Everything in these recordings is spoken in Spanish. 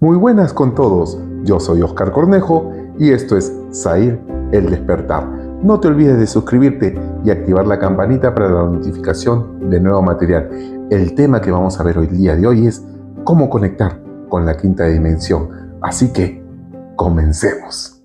Muy buenas con todos, yo soy Oscar Cornejo y esto es Zahir el Despertar. No te olvides de suscribirte y activar la campanita para la notificación de nuevo material. El tema que vamos a ver hoy día de hoy es cómo conectar con la quinta dimensión. Así que, comencemos.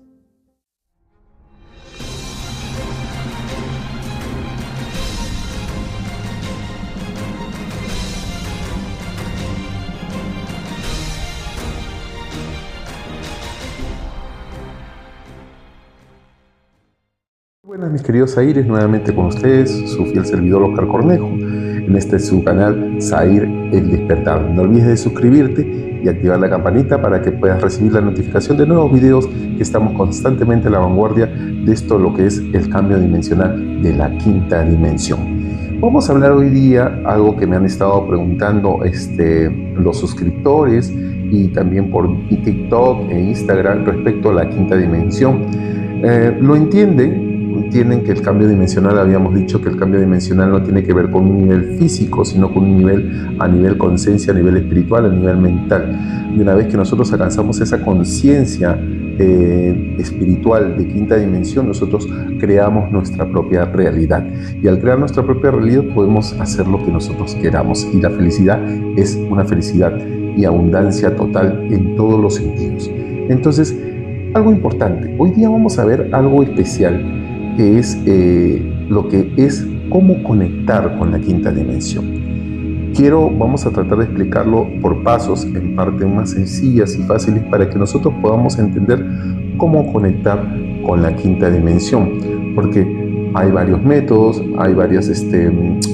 Buenas mis queridos Zahires, nuevamente con ustedes, su fiel servidor Oscar Cornejo, en este su canal Zahir el Despertar. No olvides de suscribirte y activar la campanita para que puedas recibir la notificación de nuevos videos que estamos constantemente a la vanguardia de esto, lo que es el cambio dimensional de la quinta dimensión. Vamos a hablar hoy día algo que me han estado preguntando los suscriptores y también por TikTok e Instagram respecto a la quinta dimensión. Lo entienden que el cambio dimensional, habíamos dicho que el cambio dimensional no tiene que ver con un nivel físico, sino con un nivel a nivel conciencia, a nivel espiritual, a nivel mental. Y una vez que nosotros alcanzamos esa conciencia espiritual de quinta dimensión, nosotros creamos nuestra propia realidad. Y al crear nuestra propia realidad podemos hacer lo que nosotros queramos. Y la felicidad es una felicidad y abundancia total en todos los sentidos. Entonces, algo importante. Hoy día vamos a ver algo especial, que es lo que es cómo conectar con la quinta dimensión. Vamos a tratar de explicarlo por pasos, en parte más sencillas y fáciles, para que nosotros podamos entender cómo conectar con la quinta dimensión, porque hay varios métodos, hay varias,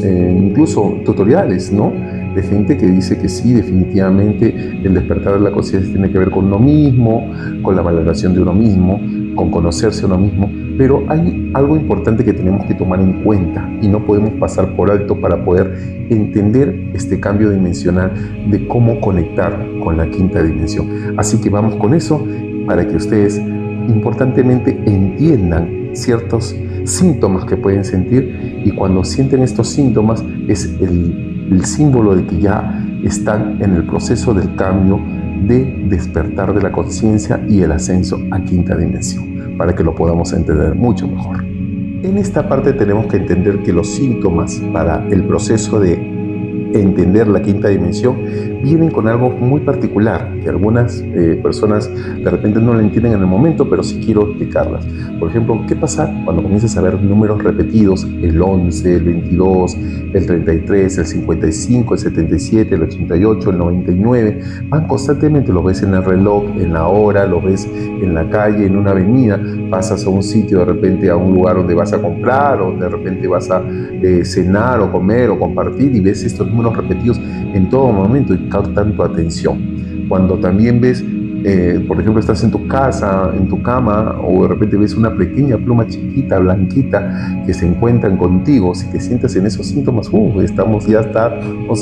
incluso tutoriales, ¿no?, de gente que dice que sí, definitivamente el despertar de la conciencia tiene que ver con uno mismo, con la valoración de uno mismo, con conocerse a uno mismo, pero hay algo importante que tenemos que tomar en cuenta y no podemos pasar por alto para poder entender este cambio dimensional de cómo conectar con la quinta dimensión. Así que vamos con eso para que ustedes importantemente entiendan ciertos síntomas que pueden sentir, y cuando sienten estos síntomas es el símbolo de que ya están en el proceso del cambio de despertar de la conciencia y el ascenso a quinta dimensión, para que lo podamos entender mucho mejor. En esta parte tenemos que entender que los síntomas para el proceso de entender la quinta dimensión vienen con algo muy particular, que algunas personas de repente no lo entienden en el momento, pero sí quiero explicarlas. Por ejemplo, ¿qué pasa cuando comienzas a ver números repetidos? El 11, el 22, el 33, el 55, el 77, el 88, el 99, van constantemente, lo ves en el reloj, en la hora, lo ves en la calle, en una avenida, pasas a un sitio, de repente a un lugar donde vas a comprar, o de repente vas a cenar o comer o compartir, y ves estos números repetidos en todo momento y captan tu atención. Cuando también ves, por ejemplo, estás en tu casa, en tu cama, o de repente ves una pequeña pluma chiquita, blanquita, que se encuentran contigo, si te sientes en esos síntomas, ya estamos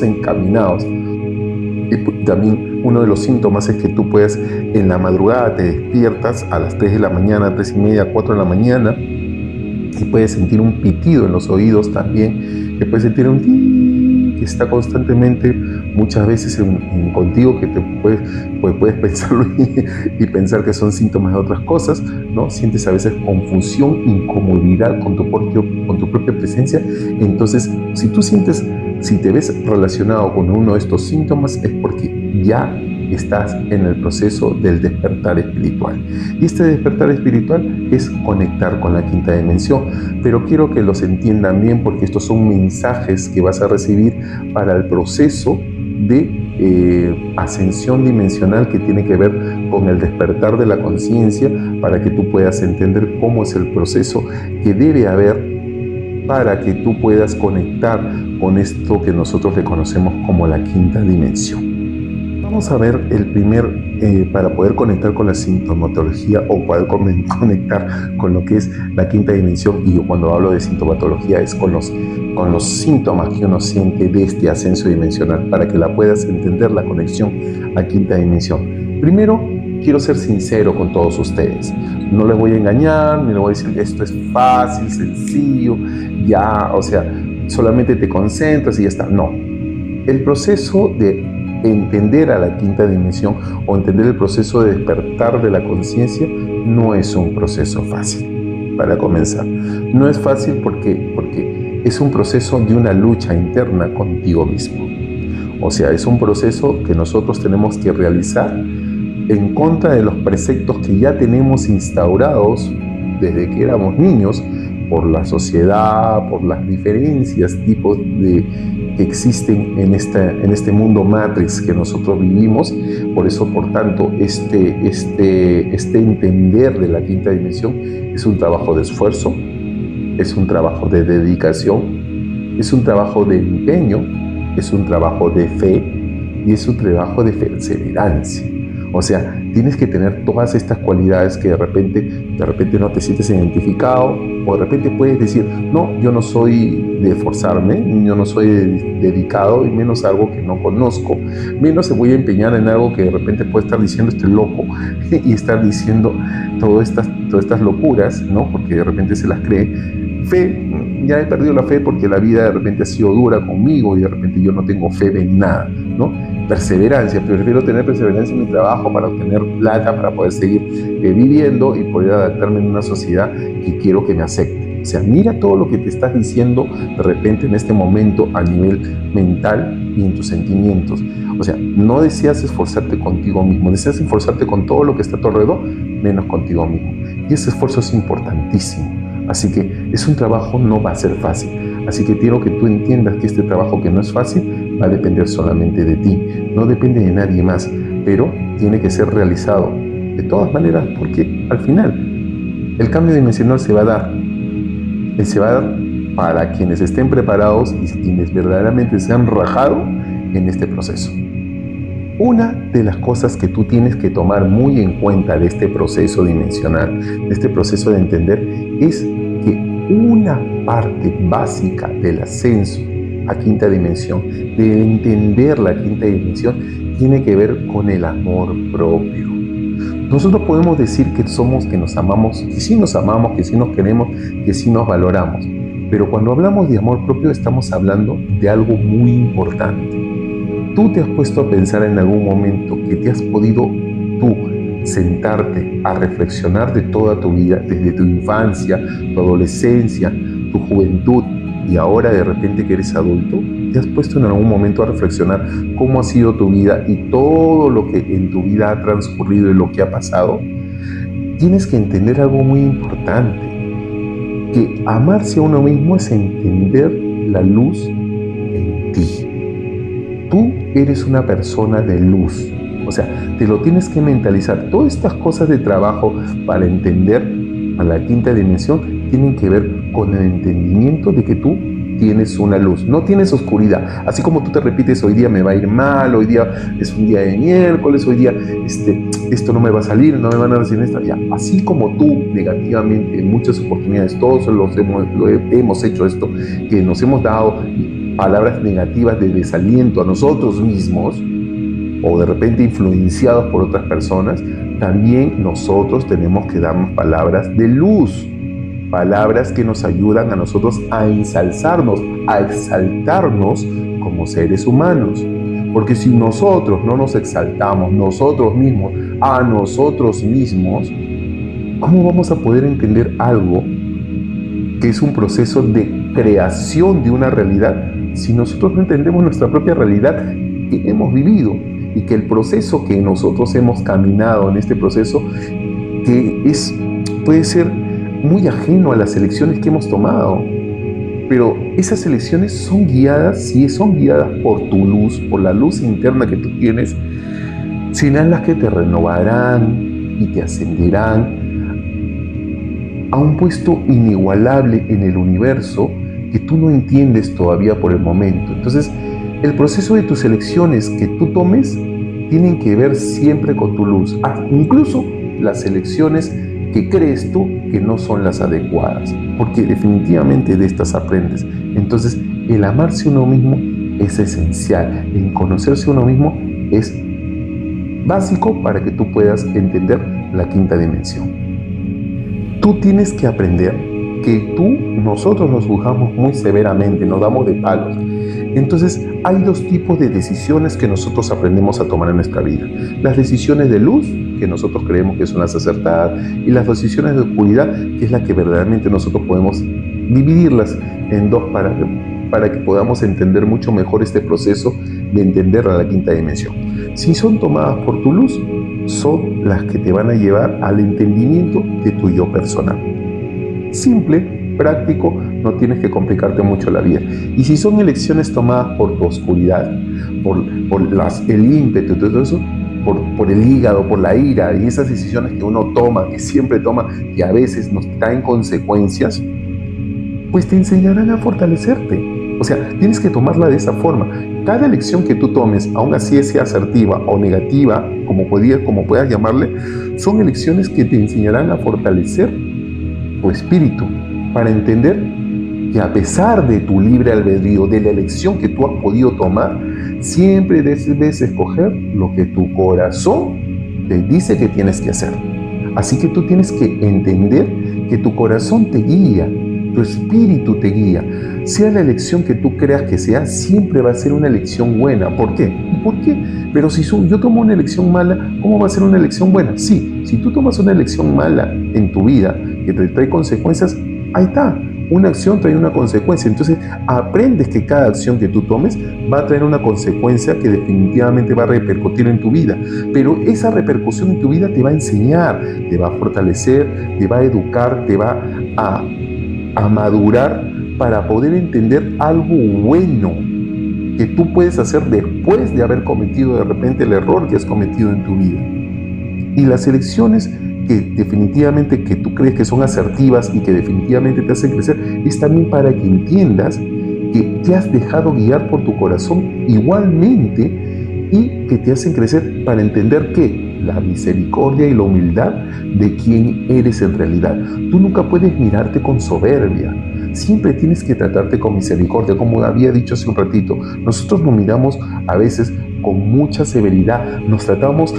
encaminados. Y también uno de los síntomas es que tú puedes, en la madrugada te despiertas a las 3 de la mañana, 3 y media, 4 de la mañana, y puedes sentir un pitido en los oídos también, que puedes sentir un ti que está constantemente, muchas veces contigo, que te puedes pensarlo y pensar que son síntomas de otras cosas, ¿no? Sientes a veces confusión, incomodidad con tu propia presencia. Entonces, si te ves relacionado con uno de estos síntomas, es porque ya estás en el proceso del despertar espiritual. Y este despertar espiritual es conectar con la quinta dimensión. Pero quiero que los entiendan bien, porque estos son mensajes que vas a recibir para el proceso de ascensión dimensional, que tiene que ver con el despertar de la conciencia, para que tú puedas entender cómo es el proceso que debe haber para que tú puedas conectar con esto que nosotros reconocemos como la quinta dimensión. Vamos a ver el para poder conectar con la sintomatología, o poder conectar con lo que es la quinta dimensión. Y yo, cuando hablo de sintomatología, es con los síntomas que uno siente de este ascenso dimensional, para que la puedas entender, la conexión a quinta dimensión. Primero, quiero ser sincero con todos ustedes. No les voy a engañar, ni les voy a decir que esto es fácil, sencillo, ya, o sea, solamente te concentras y ya está. No. El proceso de entender a la quinta dimensión o entender el proceso de despertar de la conciencia no es un proceso fácil, para comenzar. No es fácil porque es un proceso de una lucha interna contigo mismo. O sea, es un proceso que nosotros tenemos que realizar en contra de los preceptos que ya tenemos instaurados desde que éramos niños, por la sociedad, por las diferencias, tipos que existen en este mundo Matrix que nosotros vivimos. Por eso, por tanto, este entender de la quinta dimensión es un trabajo de esfuerzo, es un trabajo de dedicación, es un trabajo de empeño, es un trabajo de fe y es un trabajo de perseverancia. O sea, tienes que tener todas estas cualidades que de repente no te sientes identificado, o de repente puedes decir, no, yo no soy de esforzarme, yo no soy dedicado, y menos algo que no conozco, menos se voy a empeñar en algo que de repente puede estar diciendo este loco y estar diciendo todas estas locuras, ¿no? Porque de repente se las cree. Fe, ya he perdido la fe porque la vida de repente ha sido dura conmigo y de repente yo no tengo fe en nada, ¿no? Perseverancia, prefiero tener perseverancia en mi trabajo para obtener plata, para poder seguir viviendo y poder adaptarme en una sociedad que quiero que me acepte. O sea, mira todo lo que te estás diciendo de repente en este momento a nivel mental y en tus sentimientos. O sea, no deseas esforzarte contigo mismo, deseas esforzarte con todo lo que está a tu alrededor, menos contigo mismo. Y ese esfuerzo es importantísimo. Así que es un trabajo, no va a ser fácil. Así que quiero que tú entiendas que este trabajo que no es fácil va a depender solamente de ti, no depende de nadie más, pero tiene que ser realizado de todas maneras, porque al final el cambio dimensional se va a dar. Se va a dar para quienes estén preparados y quienes verdaderamente se han rajado en este proceso. Una de las cosas que tú tienes que tomar muy en cuenta de este proceso dimensional, de este proceso de entender, es que una parte básica del ascenso a quinta dimensión, de entender la quinta dimensión, tiene que ver con el amor propio. Nosotros podemos decir que nos amamos, que sí nos amamos, que sí nos queremos, que sí nos valoramos, pero cuando hablamos de amor propio estamos hablando de algo muy importante. ¿Tú te has puesto a pensar en algún momento que te has podido tú sentarte a reflexionar de toda tu vida, desde tu infancia, tu adolescencia, tu juventud y ahora de repente que eres adulto? ¿Te has puesto en algún momento a reflexionar cómo ha sido tu vida y todo lo que en tu vida ha transcurrido y lo que ha pasado? Tienes que entender algo muy importante, que amarse a uno mismo es entender la luz en ti. Tú eres una persona de luz, o sea, te lo tienes que mentalizar. Todas estas cosas de trabajo para entender a la quinta dimensión tienen que ver con el entendimiento de que tú tienes una luz, no tienes oscuridad. Así como tú te repites, hoy día me va a ir mal, hoy día es un día de miércoles, hoy día esto no me va a salir, no me van a decir esto. Ya, así como tú negativamente en muchas oportunidades, todos lo hemos hecho esto, que nos hemos dado palabras negativas de desaliento a nosotros mismos o de repente influenciados por otras personas, también nosotros tenemos que darnos palabras de luz, palabras que nos ayudan a nosotros a ensalzarnos, a exaltarnos como seres humanos. Porque si nosotros no nos exaltamos nosotros mismos a nosotros mismos, ¿cómo vamos a poder entender algo que es un proceso de creación de una realidad si nosotros no entendemos nuestra propia realidad que hemos vivido y que el proceso que nosotros hemos caminado en este proceso que puede ser muy ajeno a las elecciones que hemos tomado? Pero esas elecciones son guiadas, sí, son guiadas por tu luz, por la luz interna que tú tienes, serán las que te renovarán y te ascenderán a un puesto inigualable en el universo que tú no entiendes todavía por el momento. Entonces, el proceso de tus elecciones que tú tomes tienen que ver siempre con tu luz, incluso las elecciones que crees tú que no son las adecuadas, porque definitivamente de estas aprendes. Entonces, el amarse a uno mismo es esencial, el conocerse a uno mismo es básico para que tú puedas entender la quinta dimensión. Tú tienes que aprender que nosotros nos juzgamos muy severamente, nos damos de palos. Entonces, hay dos tipos de decisiones que nosotros aprendemos a tomar en nuestra vida. Las decisiones de luz, que nosotros creemos que son las acertadas, y las decisiones de oscuridad, que es la que verdaderamente nosotros podemos dividirlas en dos para que podamos entender mucho mejor este proceso de entender a la quinta dimensión. Si son tomadas por tu luz, son las que te van a llevar al entendimiento de tu yo personal. Simple, práctico, no tienes que complicarte mucho la vida. Y si son elecciones tomadas por tu oscuridad, por el ímpetu y todo eso, por el hígado, por la ira y esas decisiones que uno toma, que siempre toma, y a veces nos traen consecuencias, pues te enseñarán a fortalecerte. O sea, tienes que tomarla de esa forma. Cada elección que tú tomes, aun así sea asertiva o negativa, como puedas llamarle, son elecciones que te enseñarán a fortalecer tu espíritu para entender que a pesar de tu libre albedrío, de la elección que tú has podido tomar, siempre debes escoger lo que tu corazón te dice que tienes que hacer. Así que tú tienes que entender que tu corazón te guía, tu espíritu te guía. Sea la elección que tú creas que sea, siempre va a ser una elección buena. ¿Por qué? ¿Por qué? Pero si yo tomo una elección mala, ¿cómo va a ser una elección buena? Sí, si tú tomas una elección mala en tu vida que te trae consecuencias, ahí está. Una acción trae una consecuencia. Entonces aprendes que cada acción que tú tomes va a traer una consecuencia que definitivamente va a repercutir en tu vida. Pero esa repercusión en tu vida te va a enseñar, te va a fortalecer, te va a educar, te va a madurar para poder entender algo bueno que tú puedes hacer después de haber cometido de repente el error que has cometido en tu vida. Y las elecciones que definitivamente que tú crees que son asertivas y que definitivamente te hacen crecer, es también para que entiendas que te has dejado guiar por tu corazón igualmente y que te hacen crecer para entender que la misericordia y la humildad de quién eres en realidad. Tú nunca puedes mirarte con soberbia. Siempre tienes que tratarte con misericordia, como había dicho hace un ratito. Nosotros nos miramos a veces con mucha severidad, nos tratamos,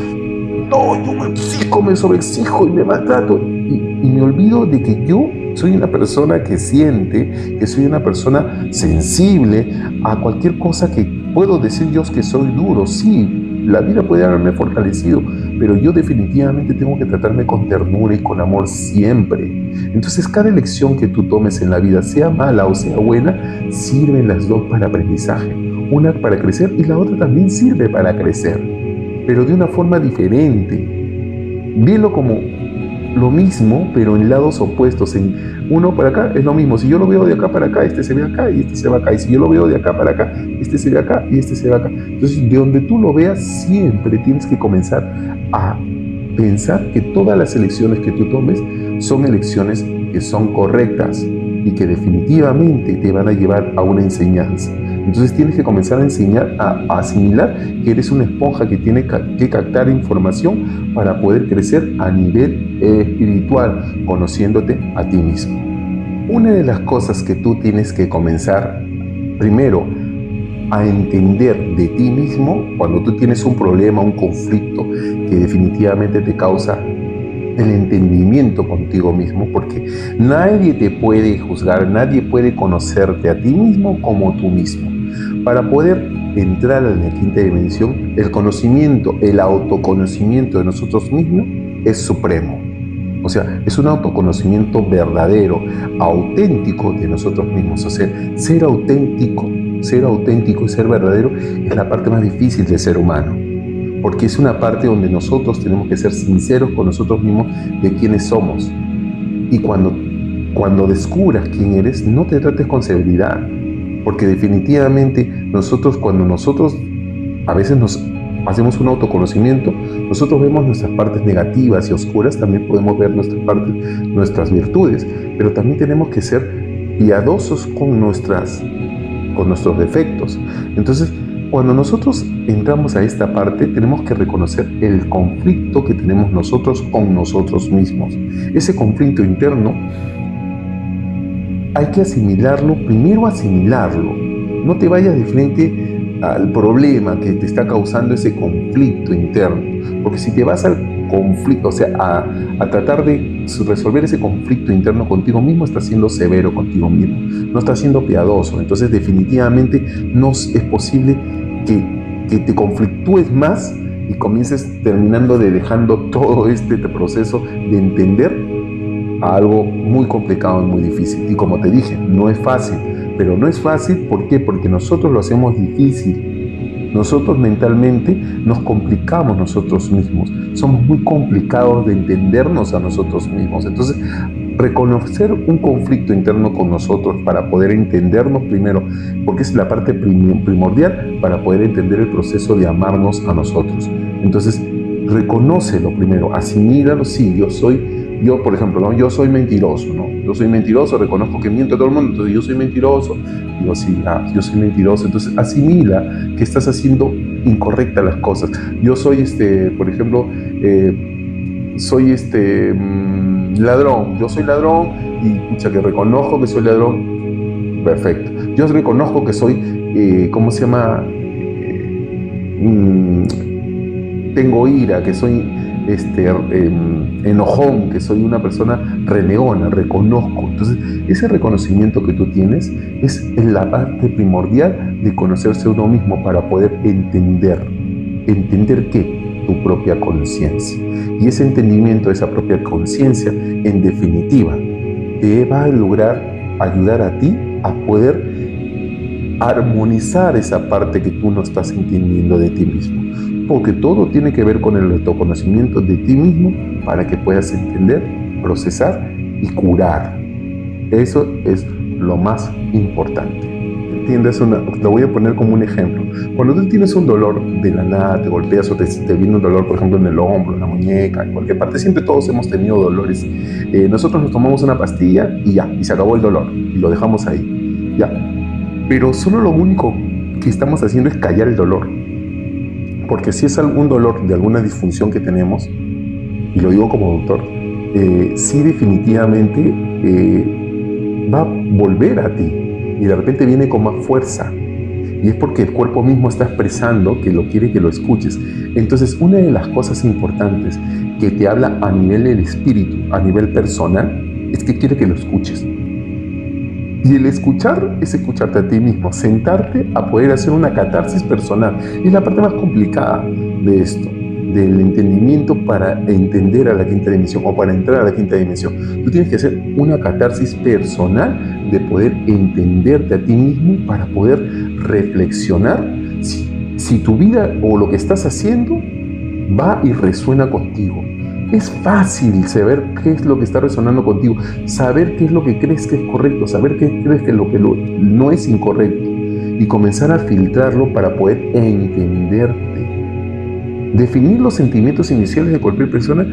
no, yo me exijo, me sobreexijo y me maltrato. Y me olvido de que yo soy una persona que siente, que soy una persona sensible a cualquier cosa que puedo decir yo que soy duro. Sí, la vida puede haberme fortalecido, pero yo definitivamente tengo que tratarme con ternura y con amor siempre. Entonces, cada elección que tú tomes en la vida, sea mala o sea buena, sirven las dos para aprendizaje. Una para crecer y la otra también sirve para crecer, pero de una forma diferente. Velo como lo mismo, pero en lados opuestos. En uno para acá es lo mismo. Si yo lo veo de acá para acá, este se ve acá y este se va acá. Y si yo lo veo de acá para acá, este se ve acá y este se ve acá. Entonces, de donde tú lo veas, siempre tienes que comenzar a pensar que todas las elecciones que tú tomes son elecciones que son correctas y que definitivamente te van a llevar a una enseñanza. Entonces tienes que comenzar a enseñar, a asimilar que eres una esponja que tiene que captar información para poder crecer a nivel espiritual, conociéndote a ti mismo. Una de las cosas que tú tienes que comenzar primero a entender de ti mismo, cuando tú tienes un problema, un conflicto que definitivamente te causa el entendimiento contigo mismo, porque nadie te puede juzgar, nadie puede conocerte a ti mismo como tú mismo. Para poder entrar en la quinta dimensión, el conocimiento, el autoconocimiento de nosotros mismos es supremo. O sea, es un autoconocimiento verdadero, auténtico de nosotros mismos. O sea, ser auténtico y ser verdadero es la parte más difícil del ser humano, porque es una parte donde nosotros tenemos que ser sinceros con nosotros mismos de quiénes somos. Y cuando descubras quién eres, no te trates con severidad, porque definitivamente cuando nosotros a veces nos hacemos un autoconocimiento, nosotros vemos nuestras partes negativas y oscuras, también podemos ver nuestras virtudes, pero también tenemos que ser piadosos con nuestros defectos. Entonces, cuando nosotros entramos a esta parte, tenemos que reconocer el conflicto que tenemos nosotros con nosotros mismos. Ese conflicto interno hay que asimilarlo, primero asimilarlo. No te vayas de frente al problema que te está causando ese conflicto interno, porque si te vas al conflicto, o sea, a tratar de resolver ese conflicto interno contigo mismo, estás siendo severo contigo mismo, no estás siendo piadoso. Entonces definitivamente no es posible que te conflictúes más y comiences terminando de dejando todo este proceso de entender a algo muy complicado y muy difícil. Y como te dije, no es fácil, pero no es fácil, ¿por qué? Porque nosotros lo hacemos difícil. Nosotros mentalmente nos complicamos nosotros mismos, somos muy complicados de entendernos a nosotros mismos. Entonces, reconocer un conflicto interno con nosotros para poder entendernos primero, porque es la parte primordial para poder entender el proceso de amarnos a nosotros. Entonces, reconócelo primero, asimílalo, sí, yo, por ejemplo, ¿no? Yo soy mentiroso, ¿no? Yo soy mentiroso, reconozco que miento a todo el mundo, entonces yo soy mentiroso. Digo, sí, yo soy mentiroso. Entonces, asimila que estás haciendo incorrectas las cosas. Yo soy, por ejemplo, soy ladrón. Yo soy ladrón y, pucha, que reconozco que soy ladrón. Perfecto. Yo reconozco que soy, ¿cómo se llama? Tengo ira, que soy enojón, que soy una persona renegona, reconozco. Entonces, ese reconocimiento que tú tienes es la parte primordial de conocerse a uno mismo para poder entender ¿qué? Tu propia conciencia. Y ese entendimiento de esa propia conciencia, en definitiva, te va a lograr ayudar a ti a poder armonizar esa parte que tú no estás entendiendo de ti mismo. Porque todo tiene que ver con el autoconocimiento de ti mismo para que puedas entender, procesar y curar. Eso es lo más importante. ¿Entiendes? Lo voy a poner como un ejemplo. Cuando tú tienes un dolor de la nada, te golpeas o te viene un dolor, por ejemplo, en el hombro, en la muñeca, en cualquier parte, siempre todos hemos tenido dolores. Nosotros nos tomamos una pastilla y ya, y se acabó el dolor, y lo dejamos ahí, ya. Pero solo lo único que estamos haciendo es callar el dolor. Porque si es algún dolor de alguna disfunción que tenemos, y lo digo como doctor, sí definitivamente va a volver a ti y de repente viene con más fuerza. Y es porque el cuerpo mismo está expresando que lo quiere que lo escuches. Entonces, una de las cosas importantes que te habla a nivel del espíritu, a nivel personal, es que quiere que lo escuches. Y el escuchar es escucharte a ti mismo, sentarte a poder hacer una catarsis personal. Y es la parte más complicada de esto, del entendimiento para entender a la quinta dimensión o para entrar a la quinta dimensión. Tú tienes que hacer una catarsis personal de poder entenderte a ti mismo para poder reflexionar si tu vida o lo que estás haciendo va y resuena contigo. Es fácil saber qué es lo que está resonando contigo, saber qué es lo que crees que es correcto, saber qué crees que lo que no es incorrecto y comenzar a filtrarlo para poder entenderte. Definir los sentimientos iniciales de cualquier persona,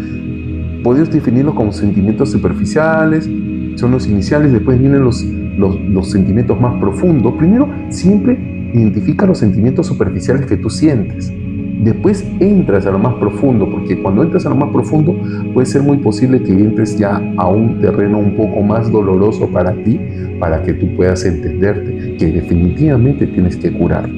podemos definirlos como sentimientos superficiales, son los iniciales, después vienen los sentimientos más profundos. Primero, siempre identifica los sentimientos superficiales que tú sientes. Después entras a lo más profundo, porque cuando entras a lo más profundo puede ser muy posible que entres ya a un terreno un poco más doloroso para ti, para que tú puedas entenderte, que definitivamente tienes que curar.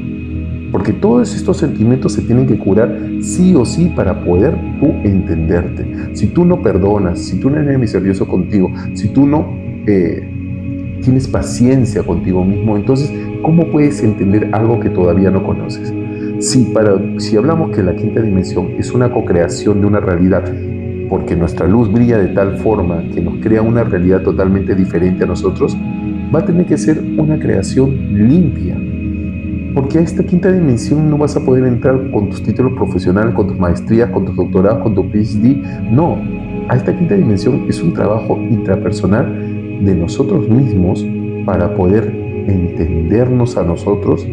Porque todos estos sentimientos se tienen que curar sí o sí para poder tú entenderte. Si tú no perdonas, si tú no eres misericordioso contigo, si tú no tienes paciencia contigo mismo, entonces, ¿cómo puedes entender algo que todavía no conoces? Si hablamos que la quinta dimensión es una co-creación de una realidad, porque nuestra luz brilla de tal forma que nos crea una realidad totalmente diferente a nosotros, va a tener que ser una creación limpia. Porque a esta quinta dimensión no vas a poder entrar con tus títulos profesionales, con tus maestrías, con tus doctorados, con tu PhD. No, a esta quinta dimensión es un trabajo intrapersonal de nosotros mismos para poder entendernos a nosotros,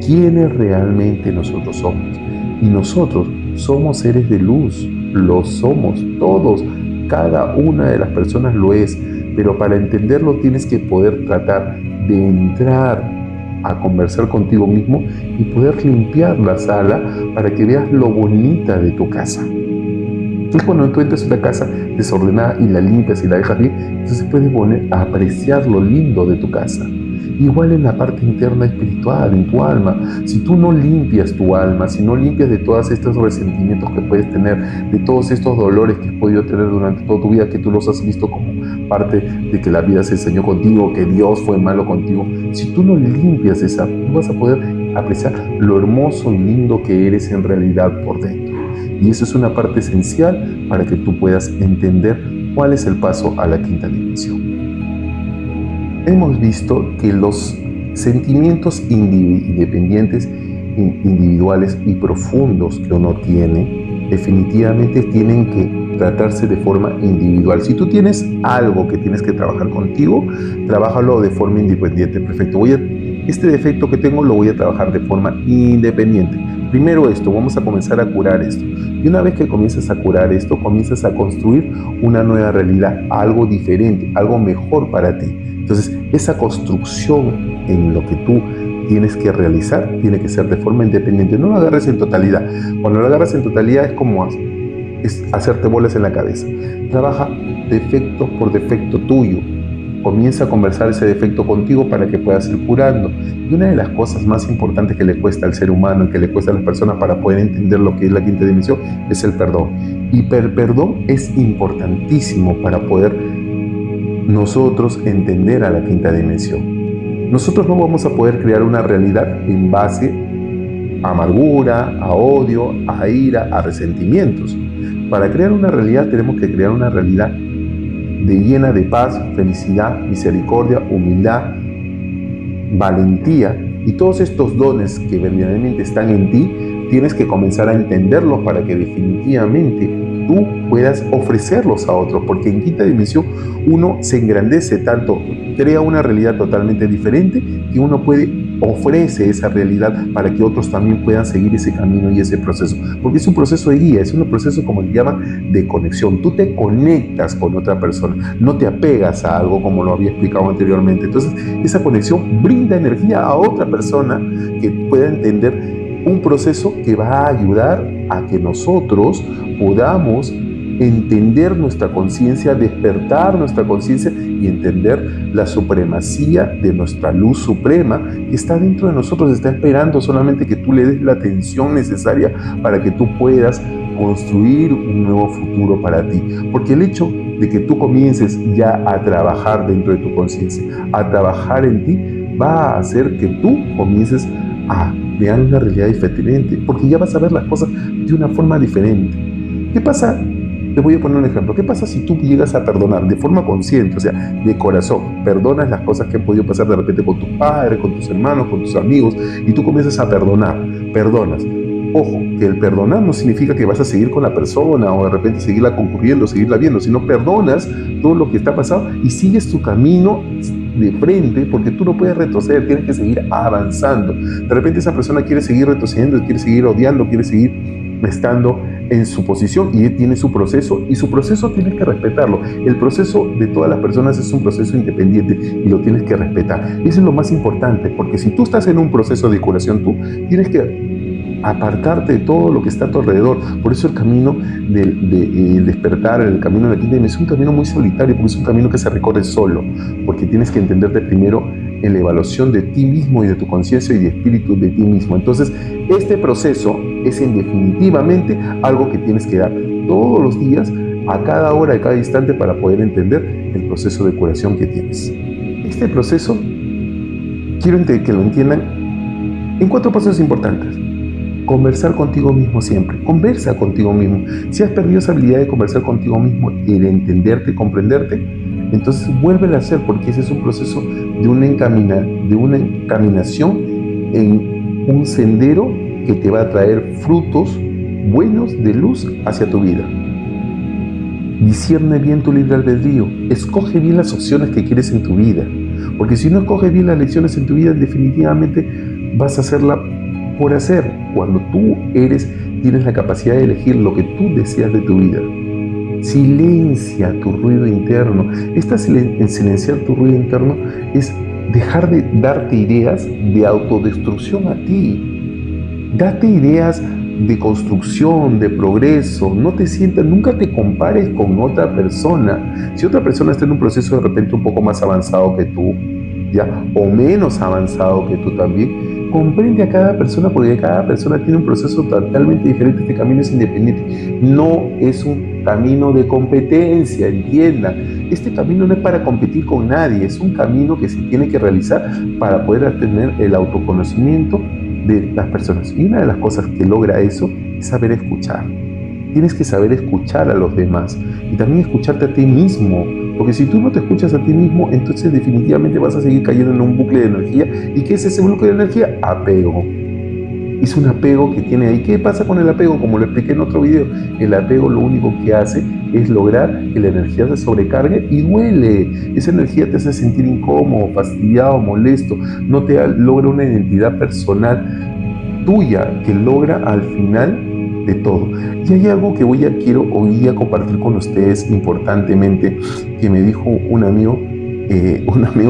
quiénes realmente nosotros somos. Y nosotros somos seres de luz, lo somos todos, cada una de las personas lo es, pero para entenderlo tienes que poder tratar de entrar a conversar contigo mismo y poder limpiar la sala para que veas lo bonita de tu casa. Entonces, cuando tú entras a una casa desordenada y la limpias y la dejas bien, entonces puedes poner a apreciar lo lindo de tu casa. Igual en la parte interna espiritual, en tu alma. Si tú no limpias tu alma, si no limpias de todos estos resentimientos que puedes tener, de todos estos dolores que has podido tener durante toda tu vida, que tú los has visto como parte de que la vida se enseñó contigo, que Dios fue malo contigo, si tú no limpias esa, no vas a poder apreciar lo hermoso y lindo que eres en realidad por dentro. Y eso es una parte esencial para que tú puedas entender cuál es el paso a la quinta dimensión. Hemos visto que los sentimientos independientes, individuales y profundos que uno tiene, definitivamente tienen que tratarse de forma individual. Si tú tienes algo que tienes que trabajar contigo, trabájalo de forma independiente. Perfecto, este defecto que tengo lo voy a trabajar de forma independiente. Primero esto, vamos a comenzar a curar esto. Y una vez que comienzas a curar esto, comienzas a construir una nueva realidad, algo diferente, algo mejor para ti. Entonces, esa construcción en lo que tú tienes que realizar tiene que ser de forma independiente. No lo agarres en totalidad. Cuando lo agarras en totalidad es como hacerte bolas en la cabeza. Trabaja defecto por defecto tuyo. Comienza a conversar ese defecto contigo para que puedas ir curando. Y una de las cosas más importantes que le cuesta al ser humano y que le cuesta a las personas para poder entender lo que es la quinta dimensión es el perdón. Y el perdón es importantísimo para poder nosotros entender a la quinta dimensión. Nosotros no vamos a poder crear una realidad en base a amargura, a odio, a ira, a resentimientos. Para crear una realidad tenemos que crear una realidad llena de paz, felicidad, misericordia, humildad, valentía, y todos estos dones que verdaderamente están en ti, tienes que comenzar a entenderlos para que definitivamente tú puedas ofrecerlos a otros, porque en quinta dimensión uno se engrandece tanto, crea una realidad totalmente diferente, que uno ofrece esa realidad para que otros también puedan seguir ese camino y ese proceso, porque es un proceso de guía, es un proceso, como le llaman, de conexión. Tú te conectas con otra persona, no te apegas a algo, como lo había explicado anteriormente. Entonces esa conexión brinda energía a otra persona que pueda entender un proceso que va a ayudar a que nosotros podamos entender nuestra conciencia, despertar nuestra conciencia y entender la supremacía de nuestra luz suprema que está dentro de nosotros, está esperando solamente que tú le des la atención necesaria para que tú puedas construir un nuevo futuro para ti. Porque el hecho de que tú comiences ya a trabajar dentro de tu conciencia, a trabajar en ti, va a hacer que tú comiences a crear una realidad diferente, porque ya vas a ver las cosas de una forma diferente. ¿Qué pasa? Te voy a poner un ejemplo. ¿Qué pasa si tú llegas a perdonar de forma consciente, o sea, de corazón? Perdonas las cosas que han podido pasar de repente con tus padres, con tus hermanos, con tus amigos, y tú comienzas a perdonas. Ojo, que el perdonar no significa que vas a seguir con la persona o de repente seguirla concurriendo, seguirla viendo, sino perdonas todo lo que está pasado y sigues tu camino de frente, porque tú no puedes retroceder, tienes que seguir avanzando. De repente esa persona quiere seguir retrocediendo, quiere seguir odiando, quiere seguir estando en su posición, y él tiene su proceso, y su proceso tienes que respetarlo. El proceso de todas las personas es un proceso independiente y lo tienes que respetar. Eso es lo más importante, porque si tú estás en un proceso de curación, tú tienes que apartarte de todo lo que está a tu alrededor. Por eso el camino del despertar, el camino de la quinta dimensión, es un camino muy solitario, porque es un camino que se recorre solo, porque tienes que entenderte primero en la evaluación de ti mismo y de tu conciencia y de espíritu de ti mismo. Entonces, este proceso es definitivamente algo que tienes que dar todos los días, a cada hora, a cada instante, para poder entender el proceso de curación que tienes. Este proceso, quiero que lo entiendan en 4 pasos importantes. Conversar contigo mismo siempre. Conversa contigo mismo. Si has perdido esa habilidad de conversar contigo mismo y de entenderte, comprenderte, entonces vuélvelo a hacer, porque ese es un proceso de una encaminación en un sendero que te va a traer frutos buenos de luz hacia tu vida. Discierne bien tu libre albedrío. Escoge bien las opciones que quieres en tu vida, porque si no escoges bien las lecciones en tu vida, definitivamente vas a hacerla por hacer, cuando tú tienes la capacidad de elegir lo que tú deseas de tu vida. Silencia tu ruido interno. Silenciar tu ruido interno es dejar de darte ideas de autodestrucción a ti. Date ideas de construcción, de progreso. No te sientas, nunca te compares con otra persona. Si otra persona está en un proceso de repente un poco más avanzado que tú, ¿ya? O menos avanzado que tú también. Comprende a cada persona porque cada persona tiene un proceso totalmente diferente. Este camino es independiente, no es un camino de competencia, entiendan. Este camino no es para competir con nadie, es un camino que se tiene que realizar para poder tener el autoconocimiento de las personas. Y una de las cosas que logra eso es saber escuchar. Tienes que saber escuchar a los demás y también escucharte a ti mismo. Porque si tú no te escuchas a ti mismo, entonces definitivamente vas a seguir cayendo en un bucle de energía. ¿Y qué es ese bucle de energía? Apego. Es un apego que tiene ahí. ¿Qué pasa con el apego? Como lo expliqué en otro video, el apego lo único que hace es lograr que la energía se sobrecargue y duele. Esa energía te hace sentir incómodo, fastidiado, molesto. No te logra una identidad personal tuya que logra al final de todo. Y hay algo que quiero hoy compartir con ustedes importantemente, que me dijo un amigo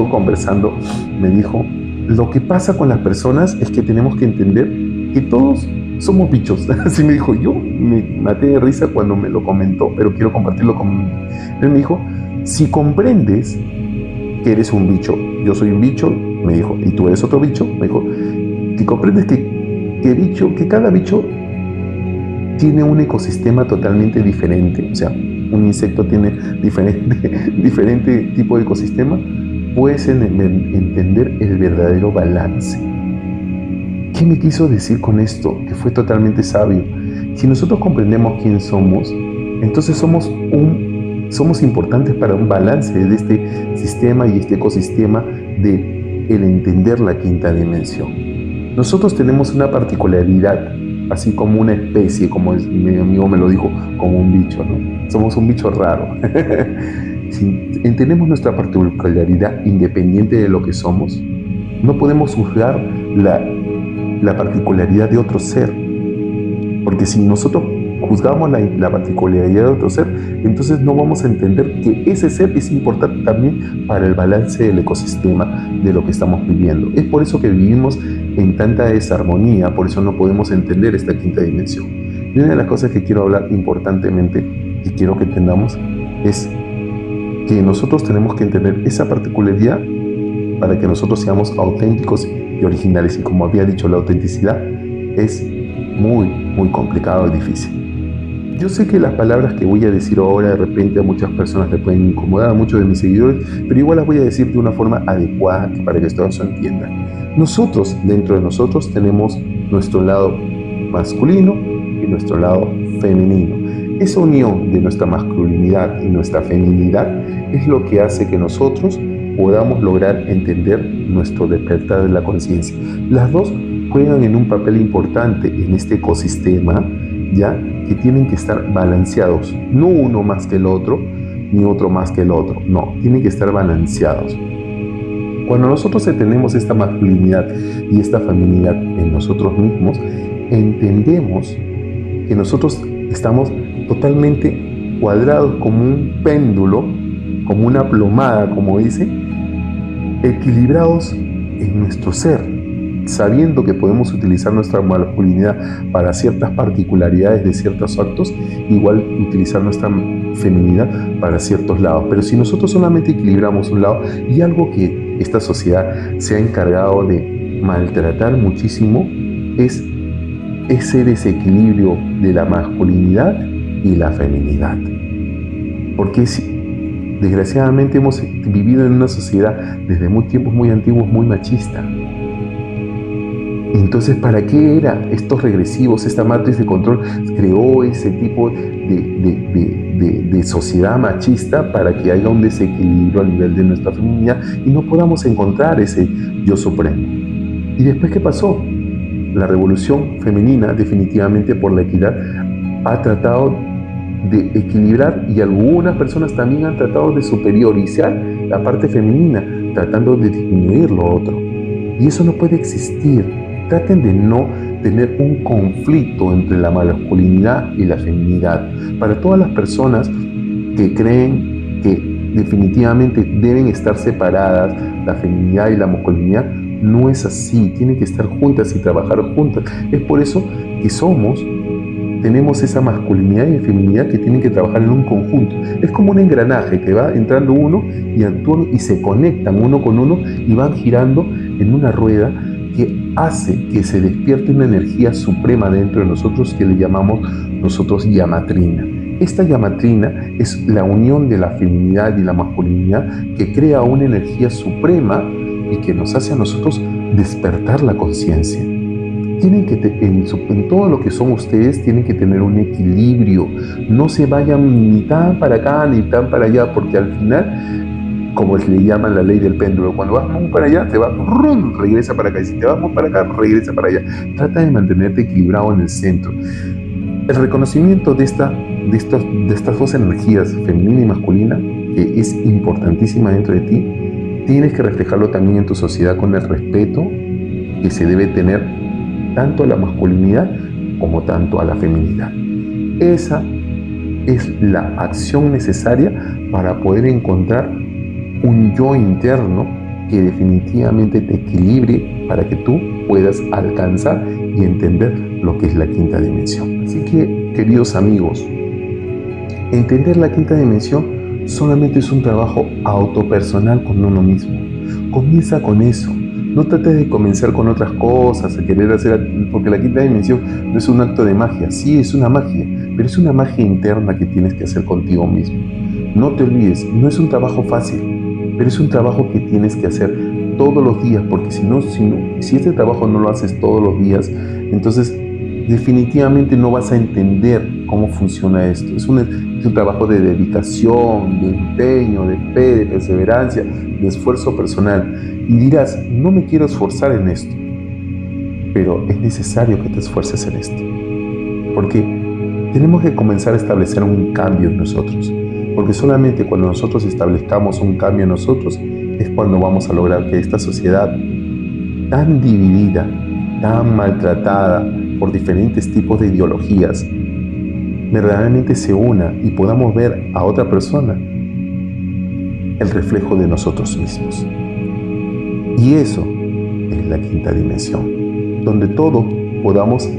conversando, me dijo, lo que pasa con las personas es que tenemos que entender que todos somos bichos. Así me dijo. Yo me maté de risa cuando me lo comentó, pero quiero compartirlo con él. Me dijo, si comprendes que eres un bicho, yo soy un bicho, me dijo, y tú eres otro bicho, me dijo, si comprendes que cada bicho tiene un ecosistema totalmente diferente, o sea, un insecto tiene diferente tipo de ecosistema, puedes entender el verdadero balance. ¿Qué me quiso decir con esto? Que fue totalmente sabio. Si nosotros comprendemos quién somos, entonces somos importantes para un balance de este sistema y este ecosistema de el entender la quinta dimensión. Nosotros tenemos una particularidad, así como una especie, como mi amigo me lo dijo, como un bicho, ¿no? Somos un bicho raro. Si entendemos nuestra particularidad independiente de lo que somos, no podemos juzgar la particularidad de otro ser. Porque si nosotros juzgamos la particularidad de otro ser, entonces no vamos a entender que ese ser es importante también para el balance del ecosistema de lo que estamos viviendo. Es por eso que vivimos en tanta desarmonía, por eso no podemos entender esta quinta dimensión. Y una de las cosas que quiero hablar importantemente y quiero que entendamos es que nosotros tenemos que entender esa particularidad para que nosotros seamos auténticos y originales. Y como había dicho, la autenticidad es muy, muy complicado y difícil. Yo sé que las palabras que voy a decir ahora de repente a muchas personas le pueden incomodar, a muchos de mis seguidores, pero igual las voy a decir de una forma adecuada para que todos lo entiendan. Nosotros, dentro de nosotros, tenemos nuestro lado masculino y nuestro lado femenino. Esa unión de nuestra masculinidad y nuestra feminidad es lo que hace que nosotros podamos lograr entender nuestro despertar de la conciencia. Las dos juegan en un papel importante en este ecosistema, ya que tienen que estar balanceados, no uno más que el otro, ni otro más que el otro, no, tienen que estar balanceados. Cuando nosotros tenemos esta masculinidad y esta feminidad en nosotros mismos, entendemos que nosotros estamos totalmente cuadrados como un péndulo, como una plomada, como dice, equilibrados en nuestro ser, sabiendo que podemos utilizar nuestra masculinidad para ciertas particularidades de ciertos actos, igual utilizar nuestra feminidad para ciertos lados. Pero si nosotros solamente equilibramos un lado, y algo que esta sociedad se ha encargado de maltratar muchísimo, es ese desequilibrio de la masculinidad y la feminidad. Porque desgraciadamente hemos vivido en una sociedad desde tiempos muy antiguos muy machista. Entonces, ¿para qué era estos regresivos? Esta matriz de control creó ese tipo de sociedad machista para que haya un desequilibrio a nivel de nuestra feminidad y no podamos encontrar ese yo supremo. ¿Y después qué pasó? La revolución femenina, definitivamente por la equidad, ha tratado de equilibrar, y algunas personas también han tratado de superiorizar la parte femenina, tratando de disminuir lo otro. Y eso no puede existir. Traten de no tener un conflicto entre la masculinidad y la feminidad. Para todas las personas que creen que definitivamente deben estar separadas la feminidad y la masculinidad, no es así. Tienen que estar juntas y trabajar juntas. Es por eso que somos tenemos esa masculinidad y feminidad que tienen que trabajar en un conjunto. Es como un engranaje que va entrando uno y actúan y se conectan uno con uno y van girando en una rueda que hace que se despierte una energía suprema dentro de nosotros que le llamamos nosotros llamatrina. Esta llamatrina es la unión de la feminidad y la masculinidad que crea una energía suprema y que nos hace a nosotros despertar la conciencia. Tienen que, en todo lo que son ustedes, tienen que tener un equilibrio. No se vayan ni tan para acá ni tan para allá, porque al final, como le llaman la ley del péndulo, cuando vas muy para allá, te vas, regresa para acá. Y si te vas muy para acá, regresa para allá. Trata de mantenerte equilibrado en el centro. El reconocimiento de estas dos energías, femenina y masculina, que es importantísima dentro de ti, tienes que reflejarlo también en tu sociedad con el respeto que se debe tener tanto a la masculinidad como tanto a la feminidad. Esa es la acción necesaria para poder encontrar un yo interno que definitivamente te equilibre para que tú puedas alcanzar y entender lo que es la quinta dimensión. Así que, queridos amigos, entender la quinta dimensión solamente es un trabajo autopersonal con uno mismo. Comienza con eso. No trates de comenzar con otras cosas, a querer hacer, porque la quinta dimensión no es un acto de magia. Sí, es una magia, pero es una magia interna que tienes que hacer contigo mismo. No te olvides, no es un trabajo fácil, pero es un trabajo que tienes que hacer todos los días, porque si este trabajo no lo haces todos los días, entonces definitivamente no vas a entender cómo funciona esto. Es un trabajo de dedicación, de empeño, de fe, de perseverancia, de esfuerzo personal. Y dirás, no me quiero esforzar en esto, pero es necesario que te esfuerces en esto, porque tenemos que comenzar a establecer un cambio en nosotros, porque solamente cuando nosotros establezcamos un cambio en nosotros es cuando vamos a lograr que esta sociedad tan dividida, tan maltratada por diferentes tipos de ideologías, verdaderamente se una y podamos ver a otra persona el reflejo de nosotros mismos. Y eso es la quinta dimensión, donde todos podamos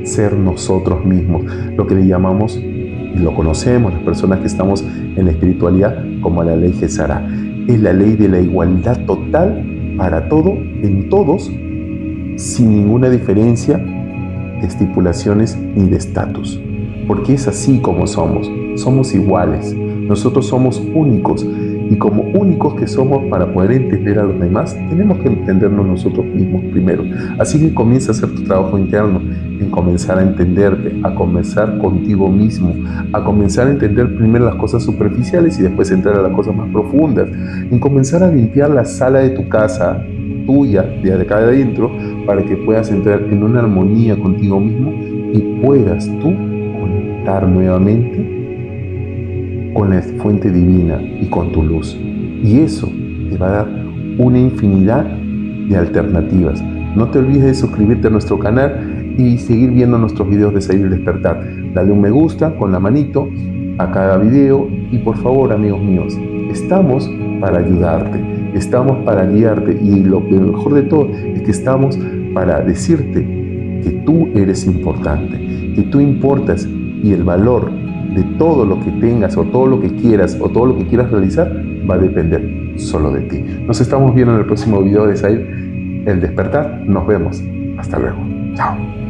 ser nosotros mismos, lo que le llamamos, y lo conocemos las personas que estamos en la espiritualidad, como la ley Gesara. Es la ley de la igualdad total para todo, en todos, sin ninguna diferencia de estipulaciones ni de estatus. Porque es así como somos iguales, nosotros somos únicos. Y como únicos que somos, para poder entender a los demás, tenemos que entendernos nosotros mismos primero. Así que comienza a hacer tu trabajo interno, en comenzar a entenderte, a comenzar contigo mismo, a comenzar a entender primero las cosas superficiales y después entrar a las cosas más profundas, en comenzar a limpiar la sala de tu casa, tuya, de acá adentro, para que puedas entrar en una armonía contigo mismo y puedas tú conectar nuevamente con la fuente divina y con tu luz. Y eso te va a dar una infinidad de alternativas. No te olvides de suscribirte a nuestro canal y seguir viendo nuestros videos de Sair y Despertar. Dale un me gusta con la manito a cada video y por favor, amigos míos, estamos para ayudarte, estamos para guiarte y lo mejor de todo es que estamos para decirte que tú eres importante, que tú importas y el valor de todo lo que tengas o todo lo que quieras o todo lo que quieras realizar va a depender solo de ti. Nos estamos viendo en el próximo video de Sair el Despertar. Nos vemos. Hasta luego. Chao.